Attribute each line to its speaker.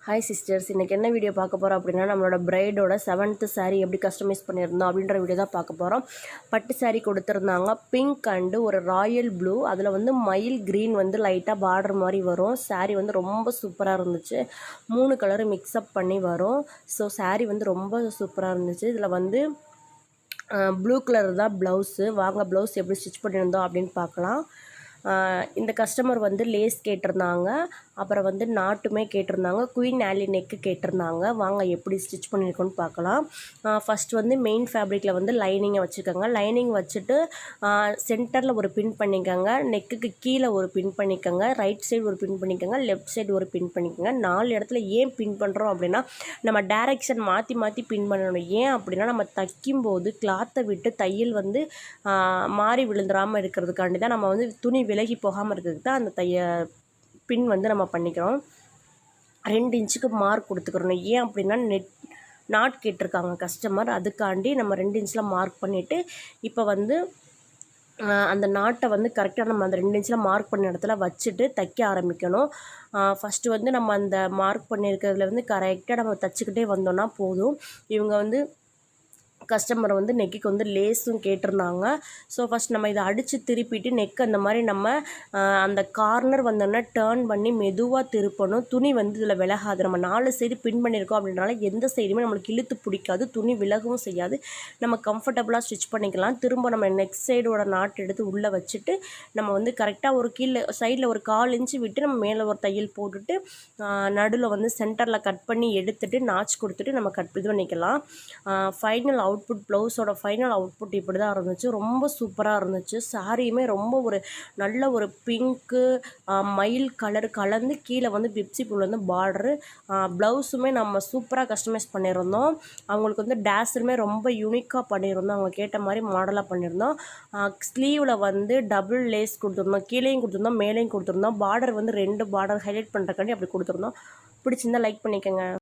Speaker 1: Hi sisters, இன்றைக்கி என்ன video பார்க்க போகிறோம் அப்படின்னா, நம்மளோட பிரைடோட 7th saree எப்படி கஸ்டமைஸ் பண்ணியிருந்தோம் அப்படின்ற வீடியோ தான் பார்க்க போகிறோம். பட்டு saree கொடுத்துருந்தாங்க, பிங்க் அண்டு ஒரு ராயல் ப்ளூ, அதில் வந்து மயில் க்ரீன் வந்து லைட்டாக பார்டர் மாதிரி வரும். saree வந்து ரொம்ப சூப்பராக இருந்துச்சு. 3 கலரு மிக்ஸ்அப் பண்ணி வரும். ஸோ saree வந்து ரொம்ப சூப்பராக இருந்துச்சு. இதில் வந்து ப்ளூ கலர் தான் ப்ளவுஸு. வாங்க ப்ளவுஸ் எப்படி ஸ்டிச் பண்ணியிருந்தோம் அப்படின்னு பார்க்கலாம். இந்த கஸ்டமர் வந்து லேஸ் கேட்டிருந்தாங்க, அப்புறம் வந்து நாட்டுமே கேட்டிருந்தாங்க, குயின் ஆலி நெக்கு கேட்டிருந்தாங்க. வாங்க எப்படி ஸ்டிச் பண்ணியிருக்கோன்னு பார்க்கலாம். ஃபஸ்ட் வந்து மெயின் ஃபேப்ரிக்கில் வந்து லைனிங்கை வச்சுக்கோங்க. லைனிங் வச்சுட்டு சென்டரில் ஒரு பின் பண்ணிக்கோங்க, நெக்குக்கு கீழே ஒரு பின் பண்ணிக்கோங்க, ரைட் சைடு ஒரு பின் பண்ணிக்கோங்க, லெஃப்ட் சைடு ஒரு பின் பண்ணிக்கோங்க. 4 இடத்துல ஏன் பின் பண்ணுறோம் அப்படின்னா, நம்ம டைரெக்ஷன் மாற்றி மாற்றி பின் பண்ணணும். ஏன் அப்படின்னா, நம்ம தைக்கும்போது கிளாத்தை விட்டு தையல் வந்து மாறி விழுந்துடாமல் இருக்கிறதுக்காண்டி தான், நம்ம வந்து துணி விலகி போகாமல் இருக்கிறதுக்கு தான் அந்த பின் வந்து நம்ம பண்ணிக்கிறோம். 2 இன்ச்சுக்கு மார்க் கொடுத்துக்கிறோம். ஏன் அப்படின்னா நாட் கேட்டிருக்காங்க கஸ்டமர், அதுக்காண்டி நம்ம 2 இன்ச்சில் மார்க் பண்ணிவிட்டு இப்போ வந்து அந்த நாட்டை வந்து கரெக்டாக நம்ம அந்த 2 இன்ச்சில் மார்க் பண்ண இடத்துல வச்சுட்டு தைக்க ஆரம்பிக்கணும். ஃபஸ்ட்டு வந்து நம்ம அந்த மார்க் பண்ணியிருக்கிறதுல வந்து கரெக்டாக நம்ம தைச்சிக்கிட்டே வந்தோன்னா போதும். இவங்க வந்து கஸ்டமர் வந்து நெக்குக்கு வந்து லேஸும் கேட்டிருந்தாங்க. ஸோ ஃபஸ்ட் நம்ம இதை அடித்து திருப்பிட்டு நெக் அந்த மாதிரி நம்ம அந்த கார்னர் வந்தோன்னா டேர்ன் பண்ணி மெதுவாக திருப்பணும். துணி வந்து இதில் விலகாது. நம்ம 4 சைடு பின் பண்ணியிருக்கோம் அப்படின்றனால எந்த சைடுமே நம்மளுக்கு இழுத்து பிடிக்காது, துணி விலகவும் செய்யாது. நம்ம கம்ஃபர்டபுளாக ஸ்டிச் பண்ணிக்கலாம். திரும்ப நம்ம நெக்ஸ்ட் சைடோட நாட் எடுத்து உள்ளே வச்சுட்டு நம்ம வந்து கரெக்டாக ஒரு கீழே சைடில் ஒரு 1/4 இன்ச்சு விட்டு நம்ம மேலே ஒரு தையல் போட்டுட்டு நடுவில் வந்து சென்டரில் கட் பண்ணி எடுத்துகிட்டு நாச் கொடுத்துட்டு நம்ம இது பண்ணிக்கலாம். ஃபைனல் அவுட்புட் ப்ளவுஸோட ஃபைனல் அவுட்புட் இப்படி தான் இருந்துச்சு. ரொம்ப சூப்பராக இருந்துச்சு. சாரியுமே ரொம்ப ஒரு நல்ல ஒரு பிங்க்கு மயில் கலர் கலந்து கீழே வந்து பிப்சி பூவில் வந்து பார்டரு. ப்ளவுஸுமே நம்ம சூப்பராக கஸ்டமைஸ் பண்ணியிருந்தோம். அவங்களுக்கு வந்து டேஸருமே ரொம்ப யூனிக்காக பண்ணியிருந்தோம். அவங்க கேட்ட மாதிரி மாடலாக பண்ணியிருந்தோம். ஸ்லீவில் வந்து டபுள் லேஸ் கொடுத்துருந்தோம், கீழேயும் கொடுத்துருந்தோம், மேலேயும் கொடுத்துருந்தோம். பார்டர் வந்து 2 பார்டர் ஹைலைட் பண்ணுறக்காண்டி அப்படி கொடுத்துருந்தோம். பிடிச்சிருந்தா லைக் பண்ணிக்கோங்க.